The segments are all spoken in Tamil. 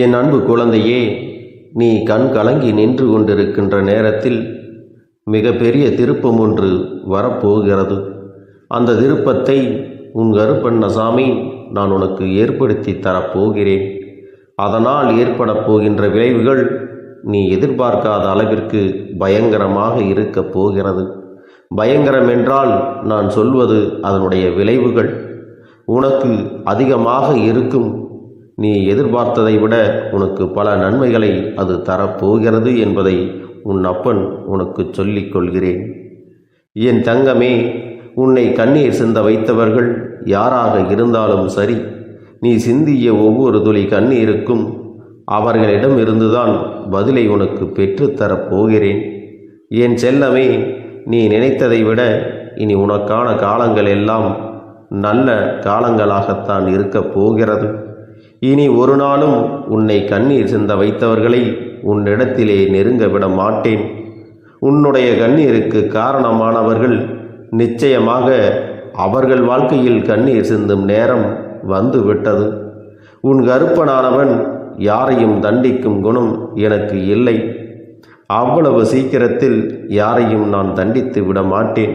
என் அன்பு குழந்தையே, நீ கண் கலங்கி நின்று கொண்டிருக்கின்ற நேரத்தில் மிகப்பெரிய திருப்பம் ஒன்று வரப்போகிறது. அந்த திருப்பத்தை உன் கருப்பண்ணசாமி நான் உனக்கு ஏற்படுத்தி தரப்போகிறேன். அதனால் ஏற்படப் போகின்ற விளைவுகள் நீ எதிர்பார்க்காத அளவிற்கு பயங்கரமாக இருக்கப் போகிறது. பயங்கரம் என்றால் நான் சொல்வது அதனுடைய விளைவுகள் உனக்கு அதிகமாக இருக்கும். நீ எதிர்பார்த்ததை விட உனக்கு பல நன்மைகளை அது தரப்போகிறது என்பதை உன் அப்பன் உனக்கு சொல்லிக் கொள்கிறேன். என் தங்கமே, உன்னை கண்ணீர் சிந்த வைத்தவர்கள் யாராக இருந்தாலும் சரி, நீ சிந்திய ஒவ்வொரு துளி கண்ணீருக்கும் அவர்களிடம் இருந்துதான் பதிலை உனக்கு பெற்றுத்தரப் போகிறேன். என் செல்லமே, நீ நினைத்ததை விட இனி உனக்கான காலங்கள் எல்லாம் நல்ல காலங்களாகத்தான் இருக்கப் போகிறது. இனி ஒரு நாளும் உன்னை கண்ணீர் சிந்த வைத்தவர்களை உன்னிடத்திலே நெருங்க விட மாட்டேன். உன்னுடைய கண்ணீருக்கு காரணமானவர்கள் நிச்சயமாக அவர்கள் வாழ்க்கையில் கண்ணீர் சிந்தும் நேரம் வந்து விட்டது. உன் கருப்பனானவன் யாரையும் தண்டிக்கும் குணம் எனக்கு இல்லை. அவ்வளவு சீக்கிரத்தில் யாரையும் நான் தண்டித்து விட மாட்டேன்.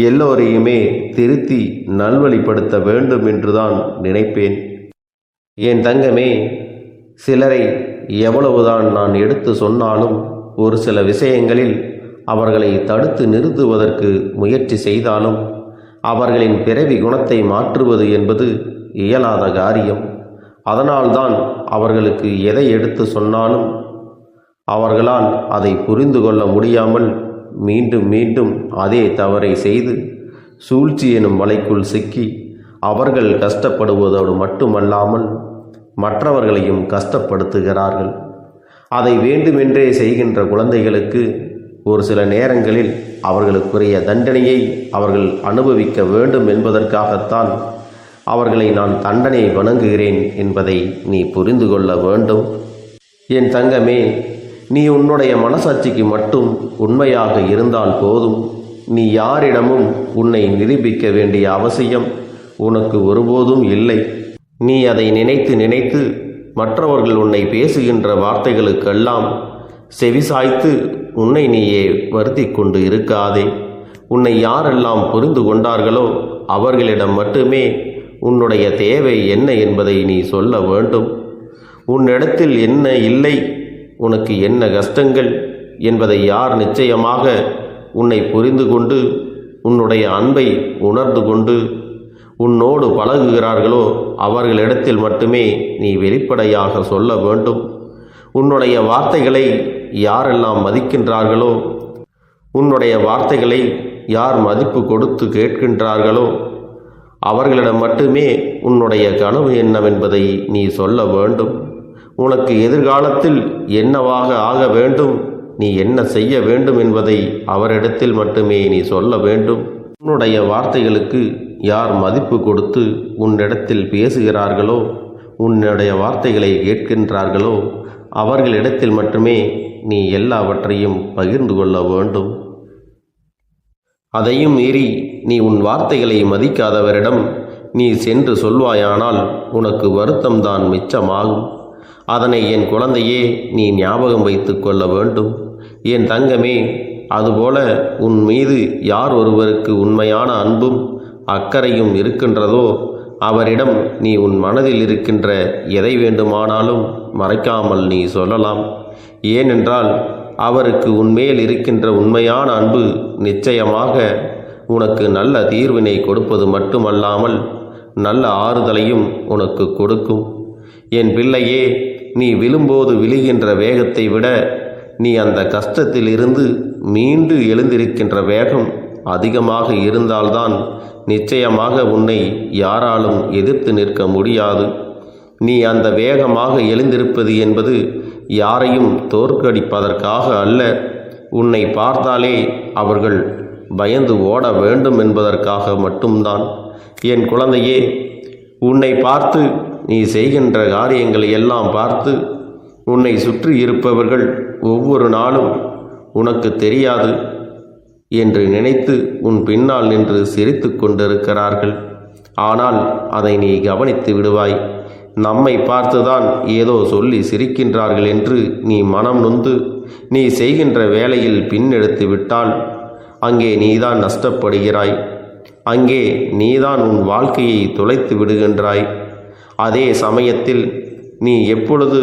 எல்லோரையுமே திருத்தி நல்வழிப்படுத்த வேண்டும் என்றுதான் நினைப்பேன். என் தங்கமே, சிலரை எவ்வளவுதான் நான் எடுத்து சொன்னாலும் ஒரு சில விஷயங்களில் அவர்களை தடுத்து நிறுத்துவதற்கு முயற்சி செய்தாலும் அவர்களின் பிறவி குணத்தை மாற்றுவது என்பது இயலாத காரியம். அதனால்தான் அவர்களுக்கு எதை எடுத்து சொன்னாலும் அவர்களால் அதை புரிந்து கொள்ள முடியாமல் மீண்டும் மீண்டும் அதே தவறை செய்து சூழ்ச்சி எனும் வலைக்குள் சிக்கி அவர்கள் கஷ்டப்படுவதோடு மட்டுமல்லாமல் மற்றவர்களையும் கஷ்டப்படுத்துகிறார்கள். அதை வேண்டுமென்றே செய்கின்ற குழந்தைகளுக்கு ஒரு சில நேரங்களில் அவர்களுக்குரிய தண்டனையை அவர்கள் அனுபவிக்க வேண்டும் என்பதற்காகத்தான் அவர்களை நான் தண்டனை வணங்குகிறேன் என்பதை நீ புரிந்து கொள்ள வேண்டும். என் தங்கமே, நீ உன்னுடைய மனசாட்சிக்கு மட்டும் உண்மையாக இருந்தால் போதும். நீ யாரிடமும் உன்னை நிரூபிக்க வேண்டிய அவசியம் உனக்கு ஒருபோதும் இல்லை. நீ அதை நினைத்து நினைத்து மற்றவர்கள் உன்னை பேசுகின்ற வார்த்தைகளுக்கெல்லாம் செவிசாய்த்து உன்னை நீயே வருத்தி கொண்டு இருக்காதே. உன்னை யாரெல்லாம் புரிந்து கொண்டார்களோ அவர்களிடம் மட்டுமே உன்னுடைய தேவை என்ன என்பதை நீ சொல்ல வேண்டும். உன்னிடத்தில் என்ன இல்லை, உனக்கு என்ன கஷ்டங்கள் என்பதை யார் நிச்சயமாக உன்னை புரிந்து கொண்டு உன்னுடைய அன்பை உணர்ந்து கொண்டு உன்னோடு பழகுகிறார்களோ அவர்களிடத்தில் மட்டுமே நீ வெளிப்படையாக சொல்ல வேண்டும். உன்னுடைய வார்த்தைகளை யாரெல்லாம் மதிக்கின்றார்களோ, உன்னுடைய வார்த்தைகளை யார் மதிப்பு கொடுத்து கேட்கின்றார்களோ அவர்களிடம் மட்டுமே உன்னுடைய கனவு என்னவென்பதை நீ சொல்ல வேண்டும். உனக்கு எதிர்காலத்தில் என்னவாக ஆக வேண்டும், நீ என்ன செய்ய வேண்டும் என்பதை அவரிடத்தில் மட்டுமே நீ சொல்ல வேண்டும். உன்னுடைய வார்த்தைகளுக்கு யார் மதிப்பு கொடுத்து உன்னிடத்தில் பேசுகிறார்களோ, உன்னுடைய வார்த்தைகளை கேட்கின்றார்களோ அவர்களிடத்தில் மட்டுமே நீ எல்லாவற்றையும் பகிர்ந்து கொள்ள வேண்டும். அதையும் மீறி நீ உன் வார்த்தைகளை மதிக்காதவரிடம் நீ சென்று சொல்வாயானால் உனக்கு வருத்தம்தான் மிச்சமாகும். அதனை என் குழந்தையே நீ ஞாபகம் வைத்து கொள்ள வேண்டும். என் தங்கமே, அதுபோல உன் மீது யார் ஒருவருக்கு உண்மையான அன்பும் அக்கறையும் இருக்கின்றதோ அவரிடம் நீ உன் மனதில் இருக்கின்ற எதை வேண்டுமானாலும் மறைக்காமல் நீ சொல்லலாம். ஏனென்றால் அவருக்கு உன்மேல் இருக்கின்ற உண்மையான அன்பு நிச்சயமாக உனக்கு நல்ல தீர்வினை கொடுப்பது மட்டுமல்லாமல் நல்ல ஆறுதலையும் உனக்கு கொடுக்கும். என் பிள்ளையே, நீ விழும்போது விழுகின்ற வேகத்தை விட நீ அந்த கஷ்டத்தில் இருந்து மீண்டு எழுந்திருக்கின்ற வேகம் அதிகமாக இருந்தால்தான் நிச்சயமாக உன்னை யாராலும் எதிர்த்து நிற்க முடியாது. நீ அந்த வேகமாக எழுந்திருப்பது என்பது யாரையும் தோற்கடிப்பதற்காக அல்ல. உன்னை பார்த்தாலே அவர்கள் பயந்து ஓட வேண்டும் என்பதற்காக மட்டும்தான். என் குழந்தையே, உன்னை பார்த்து நீ செய்கின்ற காரியங்களை எல்லாம் பார்த்து உன்னை சுற்றி இருப்பவர்கள் ஒவ்வொரு நாளும் உனக்கு தெரியாது என்று நினைத்து உன் பின்னால் நின்று சிரித்து கொண்டிருக்கிறார்கள். ஆனால் அதை நீ கவனித்து விடுவாய். நம்மை பார்த்துதான் ஏதோ சொல்லி சிரிக்கின்றார்கள் என்று நீ மனம் நொந்து நீ செய்கின்ற வேலையில் பின்னெடுத்து விட்டால் அங்கே நீதான் நஷ்டப்படுகிறாய். அங்கே நீதான் உன் வாழ்க்கையை தொலைத்து விடுகின்றாய். அதே சமயத்தில் நீ எப்பொழுது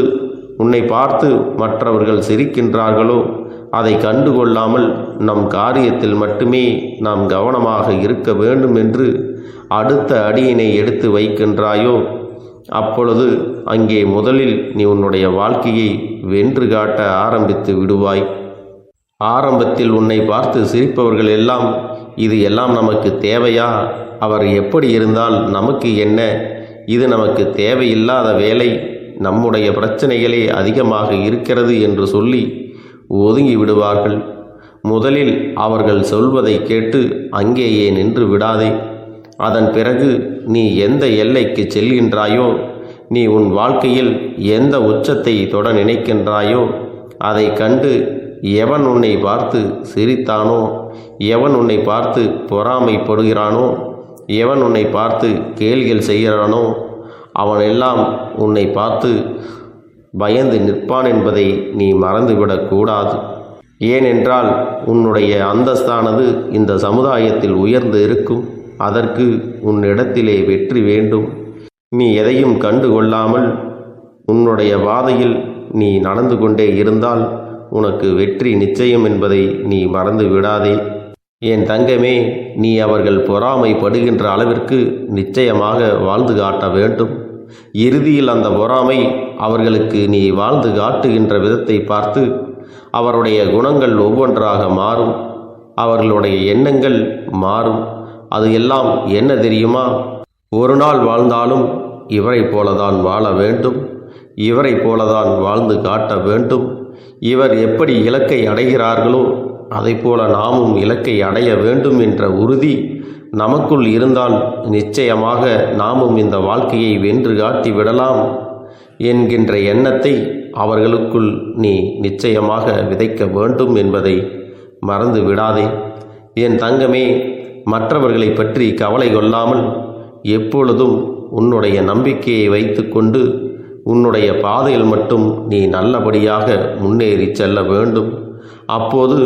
உன்னை பார்த்து மற்றவர்கள் சிரிக்கின்றார்களோ அதை கண்டுகொள்ளாமல் நம் காரியத்தில் மட்டுமே நாம் கவனமாக இருக்க வேண்டும் என்று அடுத்த அடியினை எடுத்து வைக்கின்றாயோ அப்பொழுது அங்கே முதலில் நீ உன்னுடைய வாழ்க்கையை வென்று காட்ட ஆரம்பித்து விடுவாய். ஆரம்பத்தில் உன்னை பார்த்து சிரிப்பவர்கள் எல்லாம் இது எல்லாம் நமக்கு தேவையா, அவர் எப்படி இருந்தால் நமக்கு என்ன, இது நமக்கு தேவையில்லாத வேலை, நம்முடைய பிரச்சனைகளே அதிகமாக இருக்கிறது என்று சொல்லி ஒதுங்கி விடுவார்கள். முதலில் அவர்கள் சொல்வதை கேட்டு அங்கேயே நின்று விடாதே. அதன் பிறகு நீ எந்த எல்லைக்கு செல்கின்றாயோ, நீ உன் வாழ்க்கையில் எந்த உச்சத்தை தொட நினைக்கின்றாயோ அதை கண்டு எவன் உன்னை பார்த்து சிரித்தானோ, எவன் உன்னை பார்த்து பொறாமைப்படுகிறானோ, எவன் உன்னை பார்த்து கேலிகள் செய்கிறானோ அவனெல்லாம் உன்னை பார்த்து பயந்து நிற்பான் என்பதை நீ மறந்துவிடக்கூடாது. ஏனென்றால் உன்னுடைய அந்தஸ்தானது இந்த சமுதாயத்தில் உயர்ந்து இருக்கும். அதற்கு உன்னிடத்திலே வெற்றி வேண்டும். நீ எதையும் கண்டு கொள்ளாமல் உன்னுடைய பாதையில் நீ நடந்து கொண்டே இருந்தால் உனக்கு வெற்றி நிச்சயம் என்பதை நீ மறந்து விடாதே. என் தங்கமே, நீ அவர்கள் பொறாமைப்படுகின்ற அளவிற்கு நிச்சயமாக வாழ்ந்து காட்ட வேண்டும். இறுதியில் அந்த பொறாமை அவர்களுக்கு நீ வாழ்ந்து காட்டுகின்ற விதத்தை பார்த்து அவருடைய குணங்கள் ஒவ்வொன்றாக மாறும், அவர்களுடைய எண்ணங்கள் மாறும். அது எல்லாம் என்ன தெரியுமா? ஒரு நாள் வாழ்ந்தாலும் இவரை போலதான் வாழ வேண்டும், இவரை போலதான் வாழ்ந்து காட்ட வேண்டும். இவர் எப்படி இலக்கை அடைகிறார்களோ அதை போல நாமும் இலக்கை அடைய வேண்டும் என்ற உறுதி நமக்குள் இருந்தால் நிச்சயமாக நாமும் இந்த வாழ்க்கையை வென்று காட்டி விடலாம் என்கின்ற எண்ணத்தை அவர்களுக்குள் நீ நிச்சயமாக விதைக்க வேண்டும் என்பதை மறந்து விடாதே. என் தங்கமே, மற்றவர்களை பற்றி கவலை கொள்ளாமல் எப்பொழுதும் உன்னுடைய நம்பிக்கையை வைத்து கொண்டு உன்னுடைய பாதையில் மட்டும் நீ நல்லபடியாக முன்னேறி செல்ல வேண்டும். அப்போது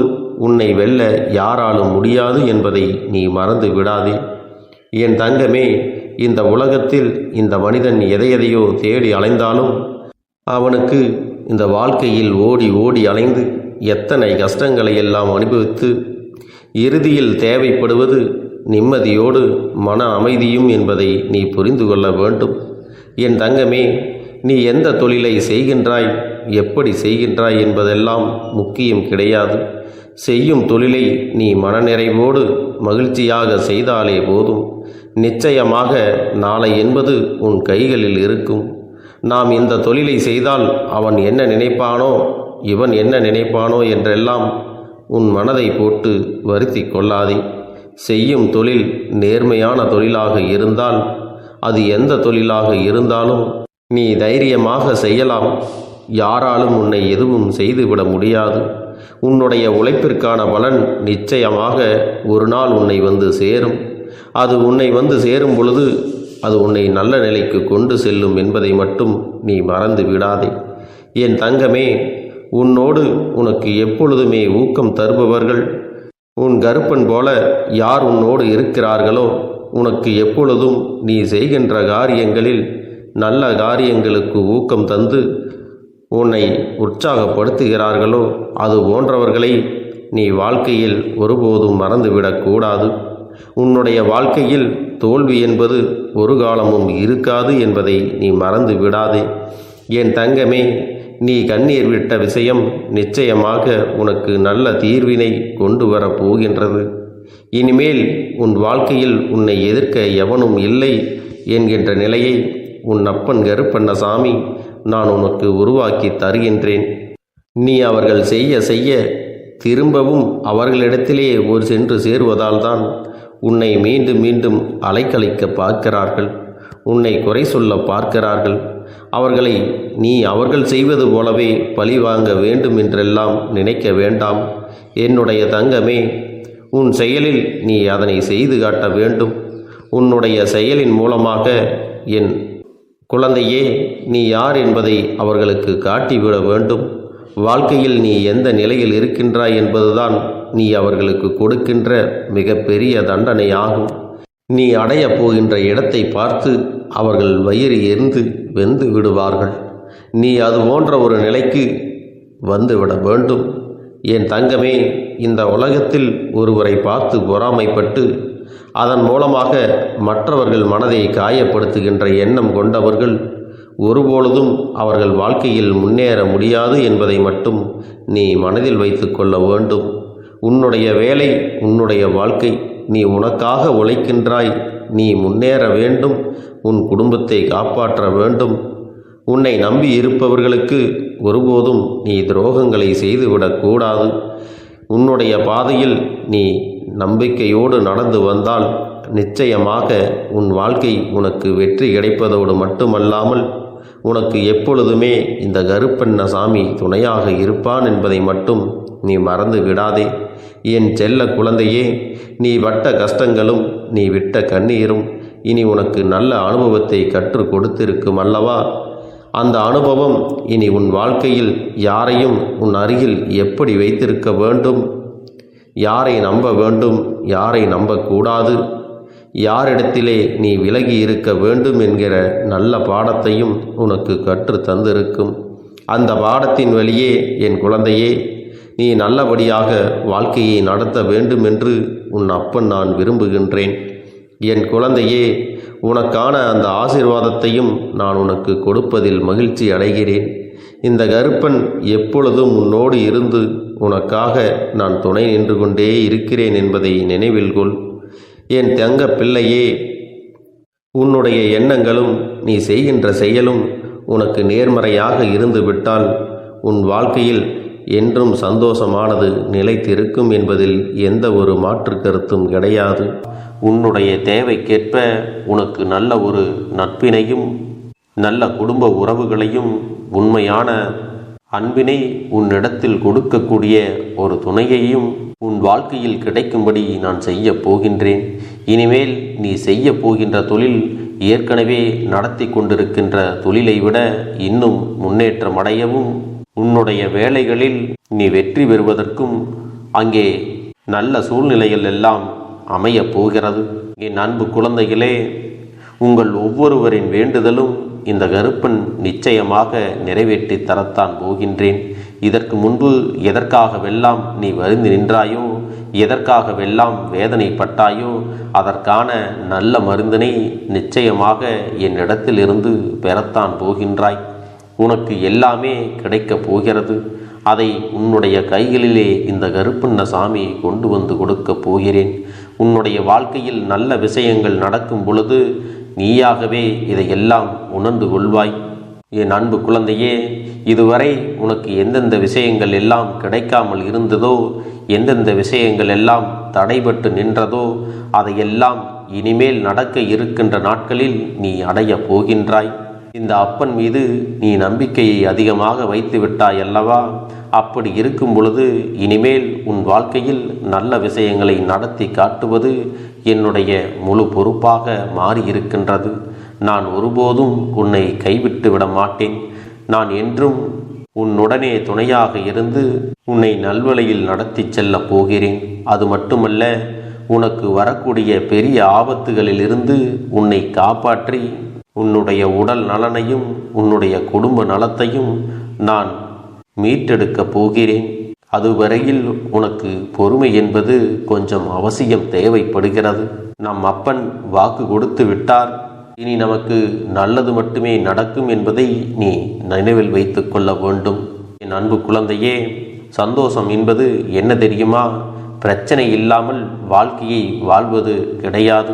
உன்னை வெல்ல யாராலும் முடியாது என்பதை நீ மறந்து விடாதே. என் தங்கமே, இந்த உலகத்தில் இந்த மனிதன் எதையெதையோ தேடி அலைந்தாலும் அவனுக்கு இந்த வாழ்க்கையில் ஓடி ஓடி அலைந்து எத்தனை கஷ்டங்களை எல்லாம் அனுபவித்து இறுதியில் தேவைப்படுவது நிம்மதியோடு மன அமைதியும் என்பதை நீ புரிந்து கொள்ள வேண்டும். என் தங்கமே, நீ எந்த தொழிலை செய்கின்றாய், எப்படி செய்கின்றாய் என்பதெல்லாம் முக்கியம் கிடையாது. செய்யும் தொழிலை நீ மனநிறைவோடு மகிழ்ச்சியாக செய்தாலே போதும். நிச்சயமாக நாளை என்பது உன் கைகளில் இருக்கும். நாம் இந்த தொழிலை செய்தால் அவன் என்ன நினைப்பானோ, இவன் என்ன நினைப்பானோ என்றெல்லாம் உன் மனதை போட்டு வருத்தி கொள்ளாதே. செய்யும் தொழில் நேர்மையான தொழிலாக இருந்தால் அது எந்த தொழிலாக இருந்தாலும் நீ தைரியமாக செய்யலாம். யாராலும் உன்னை எதுவும் செய்துவிட முடியாது. உன்னுடைய உழைப்பிற்கான பலன் நிச்சயமாக ஒரு நாள் உன்னை வந்து சேரும். அது உன்னை வந்து சேரும் பொழுது அது உன்னை நல்ல நிலைக்கு கொண்டு செல்லும் என்பதை மட்டும் நீ மறந்து விடாதே. என் தங்கமே, உன்னோடு உனக்கு எப்பொழுதுமே ஊக்கம் தருபவர்கள் உன் கருப்பன் போல யார் உன்னோடு இருக்கிறார்களோ, உனக்கு எப்பொழுதும் நீ செய்கின்ற காரியங்களில் நல்ல காரியங்களுக்கு ஊக்கம் தந்து உன்னை உற்சாகப்படுத்துகிறார்களோ அது போன்றவர்களை நீ வாழ்க்கையில் ஒருபோதும் மறந்துவிடக்கூடாது. உன்னுடைய வாழ்க்கையில் தோல்வி என்பது ஒரு காலமும் இருக்காது என்பதை நீ மறந்து விடாதே. என் தங்கமே, நீ கண்ணீர் விட்ட விஷயம் நிச்சயமாக உனக்கு நல்ல தீர்வினை கொண்டு வரப் போகின்றது. இனிமேல் உன் வாழ்க்கையில் உன்னை எதிர்க்க எவனும் இல்லை என்கின்ற நிலையை உன் அப்பன் கருப்பண்ணசாமி நான் உனக்கு உருவாக்கி தருகின்றேன். நீ அவர்கள் செய்ய செய்ய திரும்பவும் அவர்களிடத்திலே ஒரு சென்று சேருவதால் தான் உன்னை மீண்டும் மீண்டும் அலைக்கழிக்க பார்க்கிறார்கள், உன்னை குறை சொல்ல பார்க்கிறார்கள். அவர்களை நீ அவர்கள் செய்வது போலவே பழி வாங்க வேண்டும் என்றெல்லாம் நினைக்க வேண்டாம். என்னுடைய தங்கமே, உன் செயலில் நீ அதனை செய்து காட்ட வேண்டும். உன்னுடைய செயலின் மூலமாக என் குழந்தையே, நீ யார் என்பதை அவர்களுக்கு காட்டிவிட வேண்டும். வாழ்க்கையில் நீ எந்த நிலையில் இருக்கின்றாய் என்பதுதான் நீ அவர்களுக்கு கொடுக்கின்ற மிகப்பெரிய தண்டனையாகும். நீ அடையப் போகின்ற இடத்தை பார்த்து அவர்கள் வயிறு எரிந்து வெந்து விடுவார்கள். நீ அது போன்ற ஒரு நிலைக்கு வந்துவிட வேண்டும். என் தங்கமே, இந்த உலகத்தில் ஒருவரை பார்த்து பொறாமைப்பட்டு அதன் மூலமாக மற்றவர்கள் மனதை காயப்படுத்துகின்ற எண்ணம் கொண்டவர்கள் ஒருபொழுதும் அவர்கள் வாழ்க்கையில் முன்னேற முடியாது என்பதை மட்டும் நீ மனதில் வைத்து கொள்ள வேண்டும். உன்னுடைய வேலை, உன்னுடைய வாழ்க்கை, நீ உனக்காக உழைக்கின்றாய். நீ முன்னேற வேண்டும், உன் குடும்பத்தை காப்பாற்ற வேண்டும். உன்னை நம்பி இருப்பவர்களுக்கு ஒருபோதும் நீ துரோகங்களை செய்துவிடக்கூடாது. உன்னுடைய பாதையில் நீ நம்பிக்கையோடு நடந்து வந்தால் நிச்சயமாக உன் வாழ்க்கை உனக்கு வெற்றி கிடைப்பதோடு மட்டுமல்லாமல் உனக்கு எப்பொழுதுமே இந்த கருப்பண்ணசாமி துணையாக இருப்பான் என்பதை மட்டும் நீ மறந்து விடாதே. என் செல்ல குழந்தையே, நீ பட்ட கஷ்டங்களும் நீ விட்ட கண்ணீரும் இனி உனக்கு நல்ல அனுபவத்தை கற்றுக் கொடுத்திருக்கும் அல்லவா? அந்த அனுபவம் இனி உன் வாழ்க்கையில் யாரையும் உன் அருகில் எப்படி வைத்திருக்க வேண்டும், யாரை நம்ப வேண்டும், யாரை நம்பக்கூடாது, யாரிடத்திலே நீ விலகி இருக்க வேண்டும் என்கிற நல்ல பாடத்தையும் உனக்கு கற்று தந்திருக்கும். அந்த பாடத்தின் வழியே என் குழந்தையே, நீ நல்லபடியாக வாழ்க்கையை நடத்த வேண்டும் என்று உன் அப்பன் நான் விரும்புகின்றேன். என் குழந்தையே, உனக்கான அந்த ஆசீர்வாதத்தையும் நான் உனக்கு கொடுப்பதில் மகிழ்ச்சி அடைகிறேன். இந்த கருப்பன் எப்பொழுதும் உன்னோடு இருந்து உனக்காக நான் துணை நின்று கொண்டே இருக்கிறேன் என்பதை நினைவில் கொள். என் தங்க பிள்ளையே, உன்னுடைய எண்ணங்களும் நீ செய்கின்ற செயலும் உனக்கு நேர்மறையாக இருந்துவிட்டால் உன் வாழ்க்கையில் என்றும் சந்தோஷமானது நிலைத்திருக்கும் என்பதில் எந்த ஒரு மாற்று கருத்தும் கிடையாது. உன்னுடைய தேவைக்கேற்ப உனக்கு நல்ல ஒரு நட்பினையும் நல்ல குடும்ப உறவுகளையும் உண்மையான அன்பினை உன்னிடத்தில் கொடுக்கக்கூடிய ஒரு துணையையும் உன் வாழ்க்கையில் கிடைக்கும்படி நான் செய்ய போகின்றேன். இனிமேல் நீ செய்ய போகின்ற தொழில் ஏற்கனவே நடத்தி கொண்டிருக்கின்ற தொழிலை விட இன்னும் முன்னேற்றம் அடையவும், உன்னுடைய வேலைகளில் நீ வெற்றி பெறுவதற்கும் அங்கே நல்ல சூழ்நிலைகள் எல்லாம் அமையப் போகிறது. என் அன்பு குழந்தைகளே, உங்கள் ஒவ்வொருவரின் வேண்டுதலும் இந்த கருப்பன் நிச்சயமாக நிறைவேற்றி தரத்தான் போகின்றேன். இதற்கு முன்பு எதற்காகவெல்லாம் நீ வருந்தி நின்றாயோ, எதற்காகவெல்லாம் வேதனைப்பட்டாயோ, அதற்கான நல்ல மருந்தினை நிச்சயமாக என்னிடத்திலிருந்து பெறத்தான் போகின்றாய். உனக்கு எல்லாமே கிடைக்கப் போகிறது. அதை உன்னுடைய கைகளிலே இந்த கருப்பண்ணசாமி கொண்டு வந்து கொடுக்கப் போகிறேன். உன்னுடைய வாழ்க்கையில் நல்ல விஷயங்கள் நடக்கும் பொழுது நீயாகவே இதையெல்லாம் உணர்ந்து கொள்வாய். என் அன்பு குழந்தையே, இதுவரை உனக்கு எந்தெந்த விஷயங்கள் எல்லாம் கிடைக்காமல் இருந்ததோ, எந்தெந்த விஷயங்கள் எல்லாம் தடைபட்டு நின்றதோ, அதையெல்லாம் இனிமேல் நடக்க இருக்கின்ற நாட்களில் நீ அடைய போகின்றாய். இந்த அப்பன் மீது நீ நம்பிக்கையை அதிகமாக வைத்து விட்டாய் அல்லவா? அப்படி இருக்கும் பொழுது இனிமேல் உன் வாழ்க்கையில் நல்ல விஷயங்களை நடத்தி காட்டுவது என்னுடைய முழு பொறுப்பாக மாறியிருக்கின்றது. நான் ஒருபோதும் உன்னை கைவிட்டு விட மாட்டேன். நான் என்றும் உன்னுடனே துணையாக இருந்து உன்னை நல்வழியில் நடத்தி செல்லப் போகிறேன். அது மட்டுமல்ல, உனக்கு வரக்கூடிய பெரிய ஆபத்துகளிலிருந்து உன்னை காப்பாற்றி உன்னுடைய உடல் நலனையும் உன்னுடைய குடும்ப நலத்தையும் நான் மீட்டெடுக்கப் போகிறேன். அதுவரையில் உனக்கு பொறுமை என்பது கொஞ்சம் அவசியம் தேவைப்படுகிறது. நம் அப்பன் வாக்கு கொடுத்து விட்டார். இனி நமக்கு நல்லது மட்டுமே நடக்கும் என்பதை நீ நினைவில் வைத்து கொள்ள வேண்டும். என் அன்பு குழந்தையே, சந்தோஷம் என்பது என்ன தெரியுமா? பிரச்சனை இல்லாமல் வாழ்க்கையை வாழ்வது கிடையாது.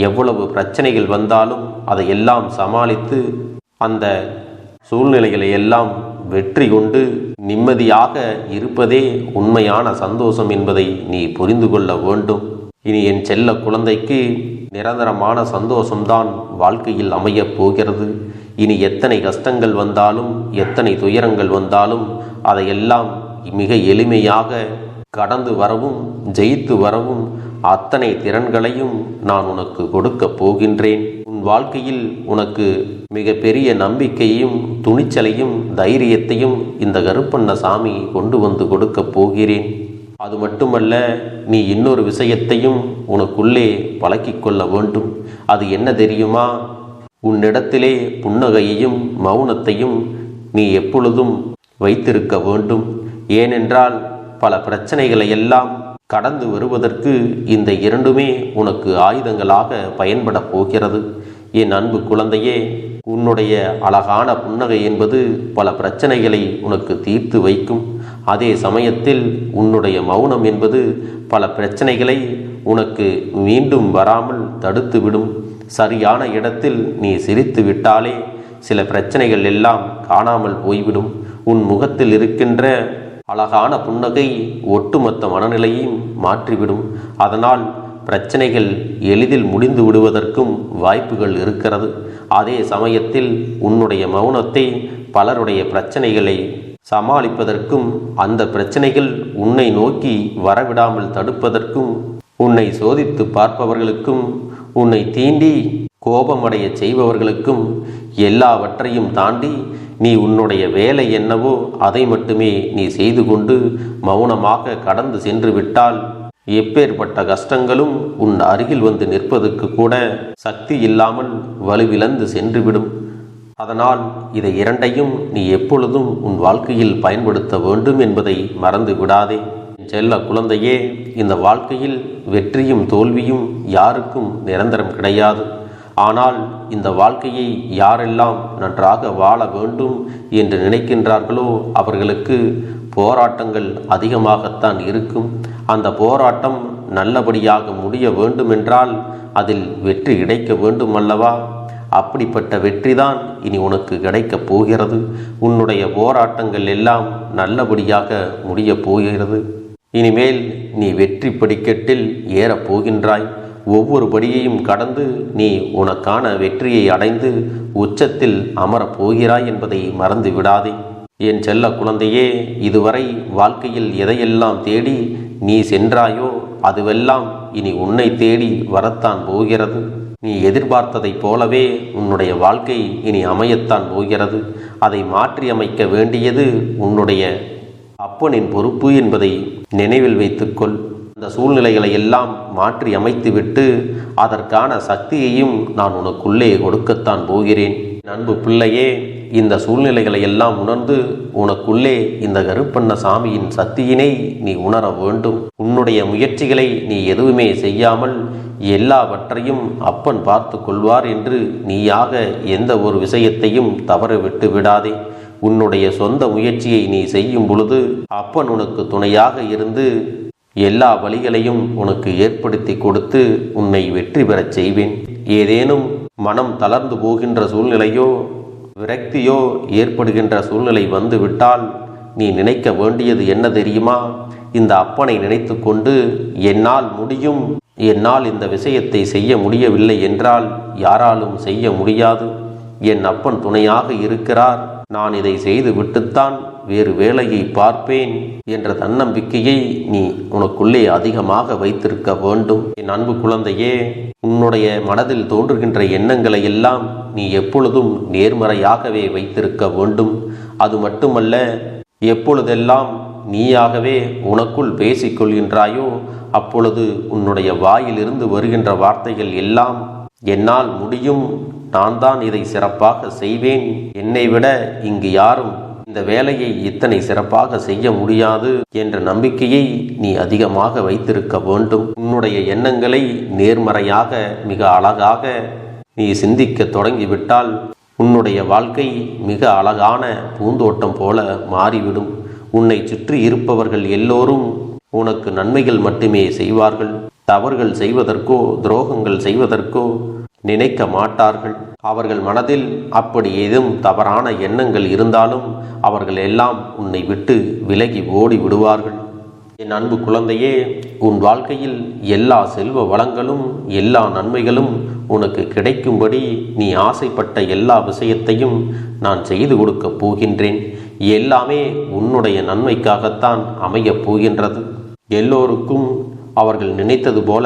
எவ்வளவு பிரச்சனைகள் வந்தாலும் அதையெல்லாம் சமாளித்து அந்த சூழ்நிலைகளை எல்லாம் வெற்றி கொண்டு நிம்மதியாக இருப்பதே உண்மையான சந்தோஷம் என்பதை நீ புரிந்து கொள்ள வேண்டும். இனி என் செல்ல குழந்தைக்கு நிரந்தரமான சந்தோஷம்தான் வாழ்க்கையில் அமையப் போகிறது. இனி எத்தனை கஷ்டங்கள் வந்தாலும், எத்தனை துயரங்கள் வந்தாலும் அதையெல்லாம் மிக எளிமையாக கடந்து வரவும் ஜெயித்து வரவும் அத்தனை திறன்களையும் நான் உனக்கு கொடுக்க போகின்றேன். உன் வாழ்க்கையில் உனக்கு மிகப்பெரிய நம்பிக்கையும் துணிச்சலையும் தைரியத்தையும் இந்த கருப்பண்ணசாமி கொண்டு வந்து கொடுக்கப் போகிறேன். அது மட்டுமல்ல, நீ இன்னொரு விஷயத்தையும் உனக்குள்ளே பழக்கிக் கொள்ள வேண்டும். அது என்ன தெரியுமா? உன்னிடத்திலே புன்னகையையும் மௌனத்தையும் நீ எப்பொழுதும் வைத்திருக்க வேண்டும். ஏனென்றால் பல பிரச்சனைகளை எல்லாம் கடந்து வருவதற்கு இந்த இரண்டுமே உனக்கு ஆயுதங்களாக பயன்பட போகிறது. என் அன்பு குழந்தையே, உன்னுடைய அழகான புன்னகை என்பது பல பிரச்சனைகளை உனக்கு தீர்த்து வைக்கும். அதே சமயத்தில் உன்னுடைய மௌனம் என்பது பல பிரச்சனைகளை உனக்கு மீண்டும் வராமல் தடுத்துவிடும். சரியான இடத்தில் நீ சிரித்து விட்டாலே சில பிரச்சனைகள் எல்லாம் காணாமல் போய்விடும். உன் முகத்தில் இருக்கின்ற அழகான புன்னகை ஒட்டுமொத்த மனநிலையையும் மாற்றிவிடும். அதனால் பிரச்சனைகள் எளிதில் முடிந்து விடுவதற்கும் வாய்ப்புகள் இருக்கிறது. அதே சமயத்தில் உன்னுடைய மௌனத்தை பலருடைய பிரச்சனைகளை சமாளிப்பதற்கும், அந்த பிரச்சனைகள் உன்னை நோக்கி வரவிடாமல் தடுப்பதற்கும், உன்னை சோதித்து பார்ப்பவர்களுக்கும், உன்னை தீண்டி கோபமடைய செய்பவர்களுக்கும் எல்லாவற்றையும் தாண்டி நீ உன்னுடைய வேலை என்னவோ அதை மட்டுமே நீ செய்து கொண்டு மௌனமாக கடந்து சென்று விட்டால் எப்பேற்பட்ட கஷ்டங்களும் உன் அருகில் வந்து நிற்பதற்கு கூட சக்தி இல்லாமல் வலுவிழந்து சென்றுவிடும். அதனால் இதை இரண்டையும் நீ எப்பொழுதும் உன் வாழ்க்கையில் பயன்படுத்த வேண்டும் என்பதை மறந்து விடாதே. செல்ல குழந்தையே, இந்த வாழ்க்கையில் வெற்றியும் தோல்வியும் யாருக்கும் நிரந்தரம் கிடையாது. ஆனால் இந்த வாழ்க்கையை யாரெல்லாம் நன்றாக வாழ வேண்டும் என்று நினைக்கின்றார்களோ அவர்களுக்கு போராட்டங்கள் அதிகமாகத்தான் இருக்கும். அந்த போராட்டம் நல்லபடியாக முடிய வேண்டுமென்றால் அதில் வெற்றி கிடைக்க வேண்டும் அல்லவா? அப்படிப்பட்ட வெற்றிதான் இனி உனக்கு கிடைக்கப் போகிறது. உன்னுடைய போராட்டங்கள் எல்லாம் நல்லபடியாக முடியப் போகிறது. இனிமேல் நீ வெற்றி படிக்கட்டில் ஏறப் போகின்றாய். ஒவ்வொரு படியையும் கடந்து நீ உனக்கான வெற்றியை அடைந்து உச்சத்தில் அமரப் போகிறாய் என்பதை மறந்து விடாதே. என் செல்ல குழந்தையே, இதுவரை வாழ்க்கையில் எதையெல்லாம் தேடி நீ சென்றாயோ அதுவெல்லாம் இனி உன்னை தேடி வரத்தான் போகிறது. நீ எதிர்பார்த்ததைப் போலவே உன்னுடைய வாழ்க்கை இனி அமையத்தான் போகிறது. அதை மாற்றி அமைக்க வேண்டியது உன்னுடைய அப்பனின் பொறுப்பு என்பதை நினைவில் வைத்துக்கொள். அந்த சூழ்நிலைகளை எல்லாம் மாற்றி அமைத்துவிட்டு அதற்கான சக்தியையும் நான் உனக்குள்ளே கொடுக்கத்தான் போகிறேன். அன்பு பிள்ளையே, இந்த சூழ்நிலைகளை எல்லாம் உணர்ந்து உனக்குள்ளே இந்த கருப்பண்ணசாமியின் சக்தியினை நீ உணர வேண்டும். உன்னுடைய முயற்சிகளை நீ எதுவுமே செய்யாமல் எல்லாவற்றையும் அப்பன் பார்த்து கொள்வார் என்று நீயாக எந்த ஒரு விஷயத்தையும் தவற விட்டு விடாதே. உன்னுடைய சொந்த முயற்சியை நீ செய்யும் பொழுது அப்பன் உனக்கு துணையாக இருந்து எல்லா வழிகளையும் உனக்கு ஏற்படுத்தி கொடுத்து உன்னை வெற்றி பெறச் செய்வேன். ஏதேனும் மனம் தளர்ந்து போகின்ற சூழ்நிலையோ விரக்தியோ ஏற்படுகின்ற சூழ்நிலை வந்துவிட்டால் நீ நினைக்க வேண்டியது என்ன தெரியுமா? இந்த அப்பனை நினைத்து கொண்டு என்னால் முடியும், என்னால் இந்த விஷயத்தை செய்ய முடியவில்லை என்றால் யாராலும் செய்ய முடியாது, என் அப்பன் துணையாக இருக்கிறார், நான் இதை செய்து விட்டுத்தான் வேறு வேலையை பார்ப்பேன் என்ற தன்னம்பிக்கையை நீ உனக்குள்ளே அதிகமாக வைத்திருக்க வேண்டும். என் அன்பு குழந்தையே, உன்னுடைய மனதில் தோன்றுகின்ற எண்ணங்களை எல்லாம் நீ எப்பொழுதும் நேர்மறையாகவே வைத்திருக்க வேண்டும். அது மட்டுமல்ல, எப்பொழுதெல்லாம் நீயாகவே உனக்குள் பேசிக்கொள்கின்றாயோ அப்பொழுது உன்னுடைய வாயிலிருந்து வருகின்ற வார்த்தைகள் எல்லாம் என்னால் முடியும், நான் தான் இதை சிறப்பாக செய்வேன், என்னை விட இங்கு யாரும் இந்த வேலையை இத்தனை சிறப்பாக செய்ய முடியாது என்ற நம்பிக்கையை நீ அதிகமாக வைத்திருக்க வேண்டும். உன்னுடைய எண்ணங்களை நேர்மறையாக மிக அழகாக நீ சிந்திக்க தொடங்கிவிட்டால் உன்னுடைய வாழ்க்கை மிக அழகான பூந்தோட்டம் போல மாறிவிடும். உன்னை சுற்றி இருப்பவர்கள் எல்லோரும் உனக்கு நன்மைகள் மட்டுமே செய்வார்கள். தவறுகள் செய்வதற்கோ துரோகங்கள் செய்வதற்கோ நினைக்க மாட்டார்கள். அவர்கள் மனதில் அப்படி ஏதும் தவறான எண்ணங்கள் இருந்தாலும் அவர்கள் எல்லாம் உன்னை விட்டு விலகி ஓடி விடுவார்கள். என் அன்பு குழந்தையே, உன் வாழ்க்கையில் எல்லா செல்வ வளங்களும் எல்லா நன்மைகளும் உனக்கு கிடைக்கும்படி நீ ஆசைப்பட்ட எல்லா விஷயத்தையும் நான் செய்து கொடுக்கப் போகின்றேன். எல்லாமே உன்னுடைய நன்மைக்காகத்தான் அமையப் போகின்றது. எல்லோருக்கும் அவர்கள் நினைத்தது போல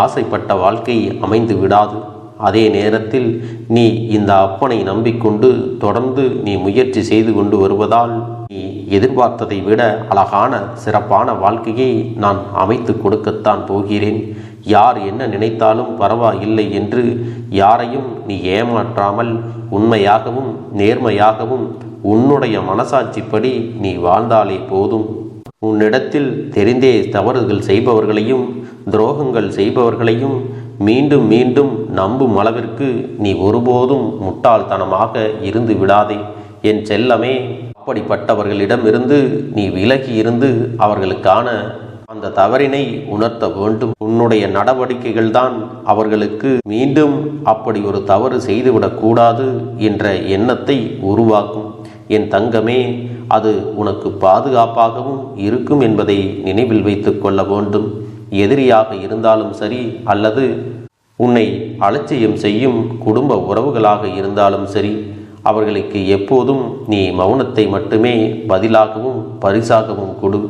ஆசைப்பட்ட வாழ்க்கை அமைந்து விடாது. அதே நேரத்தில் நீ இந்த அப்பனை நம்பிக்கொண்டு தொடர்ந்து நீ முயற்சி செய்து கொண்டு வருவதால் நீ எதிர்பார்த்ததை விட அழகான சிறப்பான வாழ்க்கையை நான் அமைத்து கொடுக்கத்தான் போகிறேன். யார் என்ன நினைத்தாலும் பரவாயில்லை என்று யாரையும் நீ ஏமாற்றாமல் உண்மையாகவும் நேர்மையாகவும் உன்னுடைய மனசாட்சிப்படி நீ வாழ்ந்தாலே போதும். உன்னிடத்தில் தெரிந்தே தவறுகள் செய்பவர்களையும் துரோகங்கள் செய்பவர்களையும் மீண்டும் மீண்டும் நம்பும் அளவிற்கு நீ ஒருபோதும் முட்டாள்தனமாக இருந்து விடாதே என் செல்லமே. அப்படிப்பட்டவர்களிடமிருந்து நீ விலகி இருந்து அவர்களுக்கான அந்த தவறினை உணர்த்த வேண்டும். உன்னுடைய நடவடிக்கைகள் தான் அவர்களுக்கு மீண்டும் அப்படி ஒரு தவறு செய்துவிடக்கூடாது என்ற எண்ணத்தை உருவாக்கும். என் தங்கமே, அது உனக்கு பாதுகாப்பாகவும் இருக்கும் என்பதை நினைவில் வைத்து கொள்ள வேண்டும். எதிரியாக இருந்தாலும் சரி அல்லது உன்னை அலட்சியம் செய்யும் குடும்ப உறவுகளாக இருந்தாலும் சரி, அவர்களுக்கு எப்போதும் நீ மௌனத்தை மட்டுமே பதிலாகவும் பரிசாகவும் கொடு.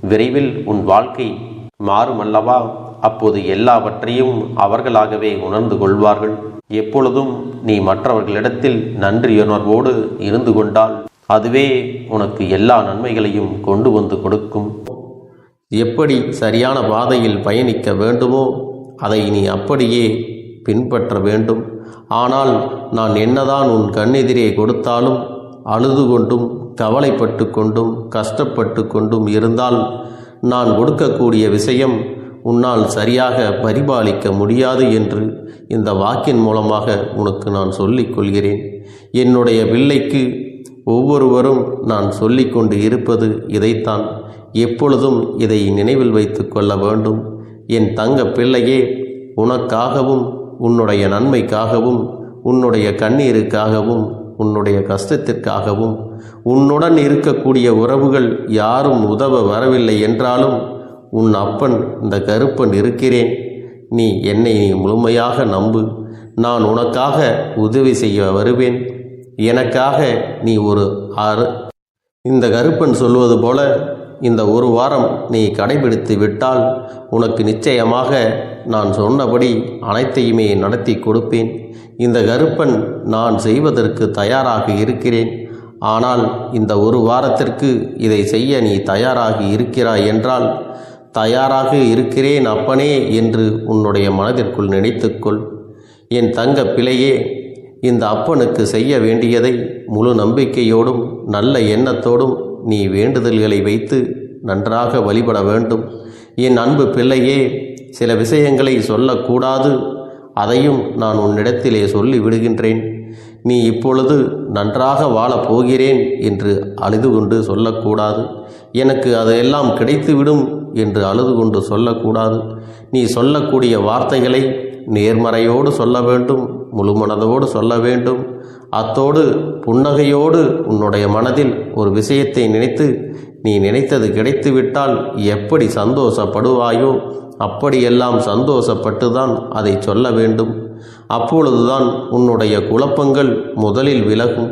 விரைவில் உன் வாழ்க்கை மாறுமல்லவா? அப்போது எல்லாவற்றையும் அவர்களாகவே உணர்ந்து கொள்வார்கள். எப்பொழுதும் நீ மற்றவர்களிடத்தில் நன்றியுணர்வோடு இருந்து கொண்டால் அதுவே உனக்கு எல்லா நன்மைகளையும் கொண்டு வந்து கொடுக்கும். எப்படி சரியான பாதையில் பயணிக்க வேண்டுமோ அதை நீ அப்படியே பின்பற்ற வேண்டும். ஆனால் நான் என்னதான் உன் கண்ணெதிரே கொடுத்தாலும் அழுது கொண்டும் கவலைப்பட்டு கொண்டும் கஷ்டப்பட்டு கொண்டும் இருந்தால் நான் கொடுக்கக்கூடிய விஷயம் உன்னால் சரியாக பரிபாலிக்க முடியாது என்று இந்த வாக்கின் மூலமாக உனக்கு நான் சொல்லிக் கொள்கிறேன். என்னுடைய பிள்ளைக்கு ஒவ்வொருவரும் நான் சொல்லிக்கொண்டு இருப்பது இதைத்தான். எப்பொழுதும் இதை நினைவில் வைத்து கொள்ள வேண்டும். என் தங்க பிள்ளையே, உனக்காகவும் உன்னுடைய நன்மைக்காகவும் உன்னுடைய கண்ணீருக்காகவும் உன்னுடைய கஷ்டத்திற்காகவும் உன்னுடன் இருக்கக்கூடிய உறவுகள் யாரும் உதவ வரவில்லை என்றாலும் உன் அப்பன் இந்த கருப்பன் இருக்கிறேன். நீ என்னை முழுமையாக நம்பு. நான் உனக்காக உதவி செய்ய வருவேன். எனக்காக நீ இந்த கருப்பன் சொல்வது போல இந்த ஒரு வாரம் நீ கடைபிடித்து விட்டால் உனக்கு நிச்சயமாக நான் சொன்னபடி அனைத்தையுமே நடத்தி கொடுப்பேன். இந்த கருப்பன் நான் செய்வதற்கு தயாராக இருக்கிறேன். ஆனால் இந்த ஒரு வாரத்திற்கு இதை செய்ய நீ தயாராகி இருக்கிறாய் என்றால், தயாராக இருக்கிறேன் அப்பனே என்று உன்னுடைய மனதிற்குள் நினைத்துக்கொள். என் தங்க பிள்ளையே, இந்த அப்பனுக்கு செய்ய வேண்டியதை முழு நம்பிக்கையோடும் நல்ல எண்ணத்தோடும் நீ வேண்டுதல்களை வைத்து நன்றாக வழிபட வேண்டும். என் அன்பு பிள்ளையே, சில விஷயங்களை சொல்லக்கூடாது, அதையும் நான் உன்னிடத்திலே சொல்லி விடுகின்றேன். நீ இப்பொழுது நன்றாக வாழப் போகிறேன் என்று அழுது கொண்டு சொல்லக்கூடாது. எனக்கு அதையெல்லாம் கிடைத்துவிடும் என்று அழுது கொண்டு சொல்லக்கூடாது. நீ சொல்லக்கூடிய வார்த்தைகளை நேர்மறையோடு சொல்ல வேண்டும், முழுமனதோடு சொல்ல வேண்டும். அத்தோடு புன்னகையோடு உன்னுடைய மனதில் ஒரு விஷயத்தை நினைத்து நீ நினைத்தது கிடைத்துவிட்டால் எப்படி சந்தோஷப்படுவாயோ அப்படியெல்லாம் சந்தோஷப்பட்டுதான் அதை சொல்ல வேண்டும். அப்பொழுதுதான் உன்னுடைய குழப்பங்கள் முதலில் விலகும்,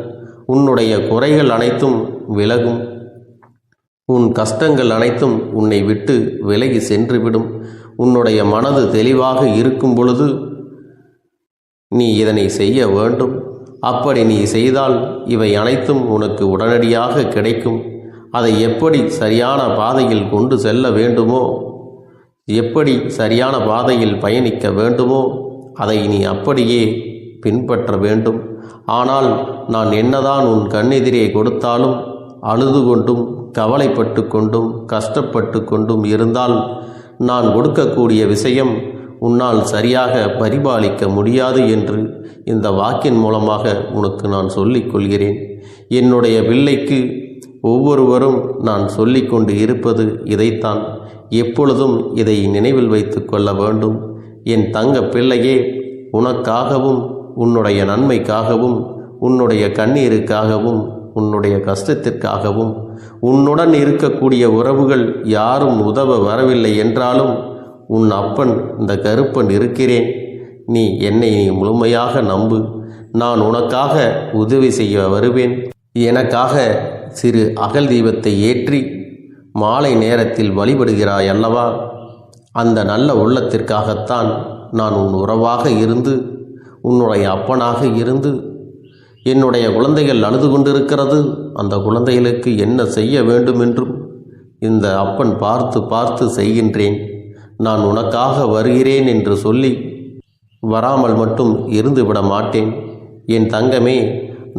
உன்னுடைய குறைகள் அனைத்தும் விலகும், உன் கஷ்டங்கள் அனைத்தும் உன்னை விட்டு விலகி சென்றுவிடும். உன்னுடைய மனது தெளிவாக இருக்கும் பொழுது நீ இதனை செய்ய வேண்டும். அப்படி நீ செய்தால் இவை அனைத்தும் உனக்கு உடனடியாக கிடைக்கும். அதை எப்படி சரியான பாதையில் கொண்டு செல்ல வேண்டுமோ, எப்படி சரியான பாதையில் பயணிக்க வேண்டுமோ அதை நீ அப்படியே பின்பற்ற வேண்டும். ஆனால் நான் என்னதான் உன் கண்ணெதிரே கொடுத்தாலும் அழுது கொண்டும் கவலைப்பட்டு கொண்டும் கஷ்டப்பட்டு கொண்டும் இருந்தால் நான் கொடுக்கக்கூடிய விஷயம் உன்னால் சரியாக பரிபாலிக்க முடியாது என்று இந்த வாக்கின் மூலமாக உனக்கு நான் சொல்லிக் கொள்கிறேன். என்னுடைய பிள்ளைக்கு ஒவ்வொருவரும் நான் சொல்லிக்கொண்டு இருப்பது இதைத்தான். எப்பொழுதும் இதை நினைவில் வைத்து கொள்ள வேண்டும். என் தங்க பிள்ளையே, உனக்காகவும் உன்னுடைய நன்மைக்காகவும் உன்னுடைய கண்ணீருக்காகவும் உன்னுடைய கஷ்டத்திற்காகவும் உன்னுடன் இருக்கக்கூடிய உறவுகள் யாரும் உதவ வரவில்லை என்றாலும் உன் அப்பன் இந்த கருப்பன் இருக்கிறேன். நீ என்னை முழுமையாக நம்பு. நான் உனக்காக உதவி செய்ய வருவேன். எனக்காக சிறு அகல் தீபத்தை ஏற்றி மாலை நேரத்தில் வழிபடுகிறாய் அல்லவா? அந்த நல்ல உள்ளத்திற்காகத்தான் நான் உன் உறவாக இருந்து உன்னுடைய அப்பனாக இருந்து என்னுடைய குழந்தைகள் அழுது கொண்டிருக்கிறது, அந்த குழந்தைகளுக்கு என்ன செய்ய வேண்டும் என்றும் இந்த அப்பன் பார்த்து பார்த்து செய்கின்றேன். நான் உனக்காக வருகிறேன் என்று சொல்லி வராமல் மட்டும் இருந்துவிட மாட்டேன். என் தங்கமே,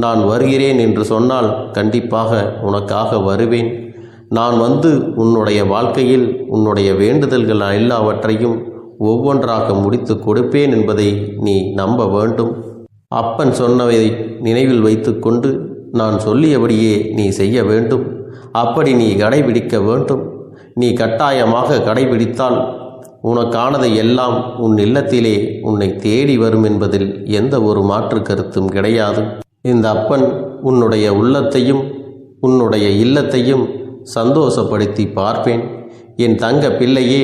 நான் வருகிறேன் என்று சொன்னால் கண்டிப்பாக உனக்காக வருவேன். நான் வந்து உன்னுடைய வாழ்க்கையில் உன்னுடைய வேண்டுதல்கள் எல்லாவற்றையும் ஒவ்வொன்றாக முடித்து கொடுப்பேன் என்பதை நீ நம்ப வேண்டும். அப்பன் சொன்னதை நினைவில் வைத்துக்கொண்டு நான் சொல்லியபடியே நீ செய்ய வேண்டும். அப்படி நீ கடைபிடிக்க வேண்டும். நீ கட்டாயமாக கடைபிடித்தால் உனக்கானதை எல்லாம் உன் இல்லத்திலே உன்னை தேடி வரும் என்பதில் எந்த ஒரு மாற்று கருத்தும் கிடையாது. இந்த அப்பன் உன்னுடைய உள்ளத்தையும் உன்னுடைய இல்லத்தையும் சந்தோஷப்படுத்தி பார்ப்பேன். என் தங்க பிள்ளையே,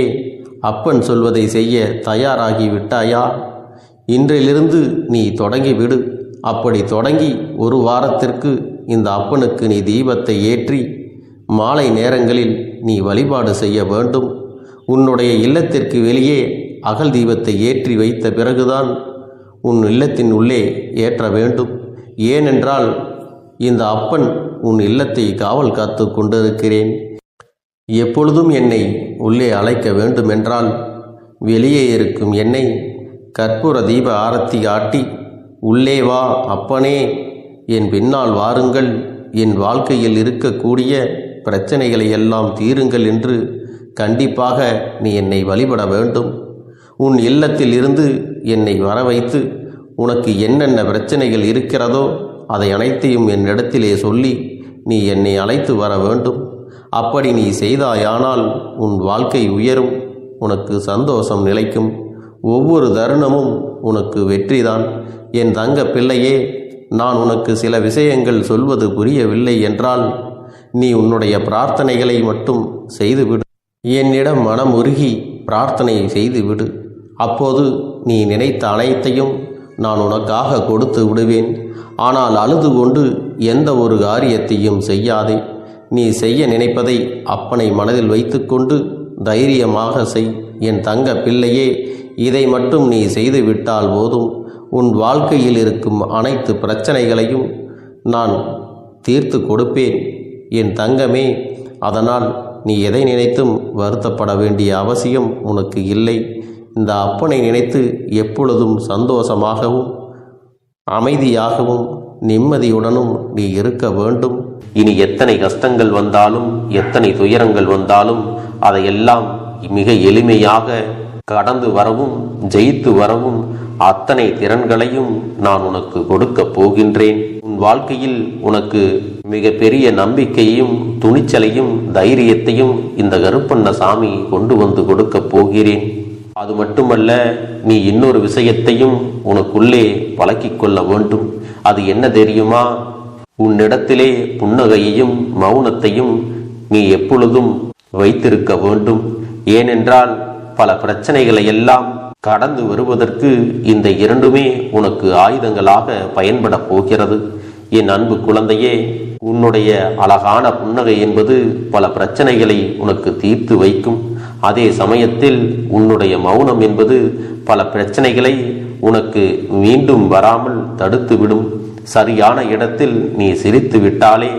அப்பன் சொல்வதை செய்ய தயாராகி விட்டாயா? இன்றிலிருந்து நீ தொடங்கிவிடு. அப்படி தொடங்கி ஒரு வாரத்திற்கு இந்த அப்பனுக்கு நீ தீபத்தை ஏற்றி மாலை நேரங்களில் நீ வழிபாடு செய்ய வேண்டும். உன்னுடைய இல்லத்திற்கு வெளியே அகல் தீபத்தை ஏற்றி வைத்த பிறகுதான் உன் இல்லத்தின் உள்ளே ஏற்ற வேண்டும். ஏனென்றால் இந்த அப்பன் உன் இல்லத்தை காவல் காத்து கொண்டிருக்கிறேன். எப்பொழுதும் என்னை உள்ளே அழைக்க வேண்டுமென்றால் வெளியே இருக்கும் என்னை கற்பூர தீப ஆரத்தி காட்டி உள்ளே வா அப்பனே, என் பின்னால் வாருங்கள், என் வாழ்க்கையில் இருக்கக்கூடிய பிரச்சனைகளை எல்லாம் தீருங்கள் என்று கண்டிப்பாக நீ என்னை வழிபட வேண்டும். உன் இல்லத்தில் இருந்து என்னை வர வைத்து உனக்கு என்னென்ன பிரச்சனைகள் இருக்கிறதோ அதை அனைத்தையும் என்னிடத்திலே சொல்லி நீ என்னை அழைத்து வர வேண்டும். அப்படி நீ செய்தாயானால் உன் வாழ்க்கை உயரும், உனக்கு சந்தோஷம் நிலைக்கும், ஒவ்வொரு தருணமும் உனக்கு வெற்றிதான். என் தங்க பிள்ளையே, நான் உனக்கு சில விஷயங்கள் சொல்வது புரியவில்லை என்றால் நீ உன்னுடைய பிரார்த்தனைகளை மட்டும் செய்துவிடு. என்னிடம் மனம் உருகி பிரார்த்தனை செய்துவிடு. அப்போது நீ நினைத்த அனைத்தையும் நான் உனக்காக கொடுத்து விடுவேன். ஆனால் அழுது கொண்டு எந்த ஒரு காரியத்தையும் செய்யாதே. நீ செய்ய நினைப்பதை அப்பனை மனதில் வைத்துக்கொண்டு தைரியமாக செய். என் தங்க பிள்ளையே, இதை மட்டும் நீ செய்துவிட்டால் போதும். உன் வாழ்க்கையில் இருக்கும் அனைத்து பிரச்சனைகளையும் நான் தீர்த்து கொடுப்பேன் என் தங்கமே. அதனால் நீ எதை நினைத்தும் வருத்தப்பட வேண்டிய அவசியம் உனக்கு இல்லை. இந்த அப்பனை நினைத்து எப்பொழுதும் சந்தோஷமாகவும் அமைதியாகவும் நிம்மதியுடனும் நீ இருக்க வேண்டும். இனி எத்தனை கஷ்டங்கள் வந்தாலும் எத்தனை துயரங்கள் வந்தாலும் அதையெல்லாம் மிக எளிமையாக கடந்து வரவும் ஜெயித்து வரவும் அத்தனை திறன்களையும் நான் உனக்கு கொடுக்க போகின்றேன். உன் வாழ்க்கையில் உனக்கு மிக பெரிய நம்பிக்கையையும் துணிச்சலையும் தைரியத்தையும் இந்த கருப்பண்ணசாமி கொண்டு வந்து கொடுக்க போகிறேன். அது மட்டுமல்ல, நீ இன்னொரு விஷயத்தையும் உனக்குள்ளே பழக்கிக் கொள்ள வேண்டும். அது என்ன தெரியுமா? உன்னிடத்திலே புன்னகையையும் மௌனத்தையும் நீ எப்பொழுதும் வைத்திருக்க வேண்டும். ஏனென்றால் பல பிரச்சனைகளை எல்லாம் கடந்து வருவதற்கு இந்த இரண்டுமே உனக்கு ஆயுதங்களாக பயன்பட போகிறது. என் அன்பு குழந்தையே, உன்னுடைய அழகான புன்னகை என்பது பல பிரச்சனைகளை உனக்கு தீர்த்து வைக்கும். அதே சமயத்தில் உன்னுடைய மௌனம் என்பது பல பிரச்சனைகளை உனக்கு மீண்டும் வராமல் தடுத்துவிடும். சரியான இடத்தில் நீ சிரித்து விட்டாலே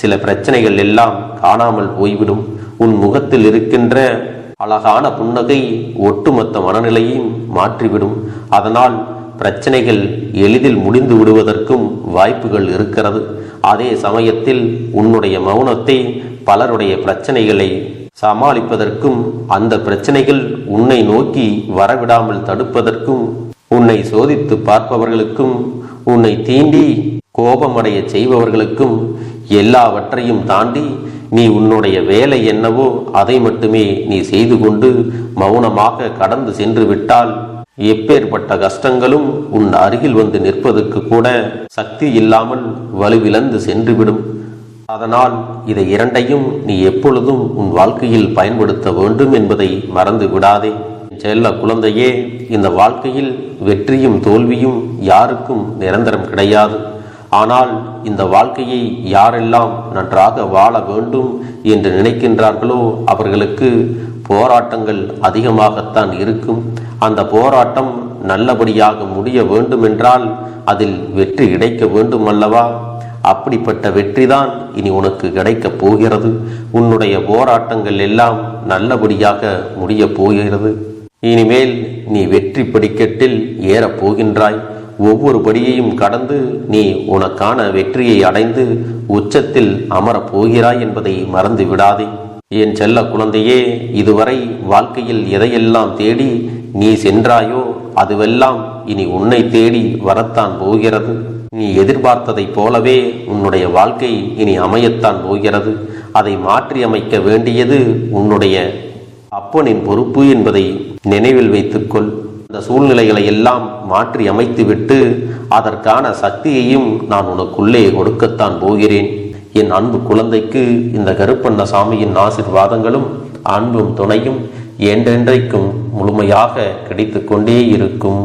சில பிரச்சனைகள் எல்லாம் காணாமல் போய்விடும். உன் முகத்தில் இருக்கின்ற அழகான புன்னகை ஒட்டுமொத்த மனநிலையையும் மாற்றிவிடும். அதனால் பிரச்சனைகள் எளிதில் முடிந்து விடுவதற்கும் வாய்ப்புகள் இருக்கிறது. அதே சமயத்தில் உன்னுடைய மௌனத்தை பலருடைய பிரச்சனைகளை சமாளிப்பதற்கும் அந்த பிரச்சனைகள் உன்னை நோக்கி வரவிடாமல் தடுப்பதற்கும் உன்னை சோதித்து பார்ப்பவர்களுக்கும் உன்னை தீண்டி கோபமடைய செய்பவர்களுக்கும் எல்லாவற்றையும் தாண்டி நீ உன்னுடைய வேலை என்னவோ அதை மட்டுமே நீ செய்து கொண்டு மௌனமாக கடந்து சென்று விட்டால் எப்பேற்பட்ட கஷ்டங்களும் உன் அருகில் வந்து நிற்பதற்கு கூட சக்தி இல்லாமல் வலுவிழந்து சென்றுவிடும். அதனால் இதை இரண்டையும் நீ எப்பொழுதும் உன் வாழ்க்கையில் பயன்படுத்த வேண்டும் என்பதை மறந்து விடாதே. செல்ல குழந்தையே, இந்த வாழ்க்கையில் வெற்றியும் தோல்வியும் யாருக்கும் நிரந்தரம் கிடையாது. ஆனால் இந்த வாழ்க்கையை யாரெல்லாம் நன்றாக வாழ வேண்டும் என்று நினைக்கின்றார்களோ அவர்களுக்கு போராட்டங்கள் அதிகமாகத்தான் இருக்கும். அந்த போராட்டம் நல்லபடியாக முடிய வேண்டுமென்றால் அதில் வெற்றி கிடைக்க வேண்டும் அல்லவா? அப்படிப்பட்ட வெற்றிதான் இனி உனக்கு கிடைக்கப் போகிறது. உன்னுடைய போராட்டங்கள் எல்லாம் நல்லபடியாக முடியப் போகிறது. இனிமேல் நீ வெற்றி படிக்கட்டில் ஏறப் போகின்றாய். ஒவ்வொரு படியையும் கடந்து நீ உனக்கான வெற்றியை அடைந்து உச்சத்தில் அமரப் போகிறாய் என்பதை மறந்து விடாதே. என் செல்ல குழந்தையே, இதுவரை வாழ்க்கையில் எதையெல்லாம் தேடி நீ சென்றாயோ அதுவெல்லாம் இனி உன்னை தேடி வரத்தான் போகிறது. நீ எதிர்பார்த்ததைப் போலவே உன்னுடைய வாழ்க்கை இனி அமையத்தான் போகிறது. அதை மாற்றி அமைக்க வேண்டியது உன்னுடைய அப்பனின் பொறுப்பு என்பதை நினைவில் வைத்துக்கொள். அந்த சூழ்நிலைகளை எல்லாம் மாற்றி அமைத்துவிட்டு அதற்கான சக்தியையும் நான் உனக்குள்ளே கொடுக்கத்தான் போகிறேன். என் அன்பு குழந்தைக்கு இந்த கருப்பண்ணசாமியின் ஆசீர்வாதங்களும் அன்பும் துணையும் என்றென்றைக்கும் முழுமையாக கிடைத்து கொண்டே இருக்கும்.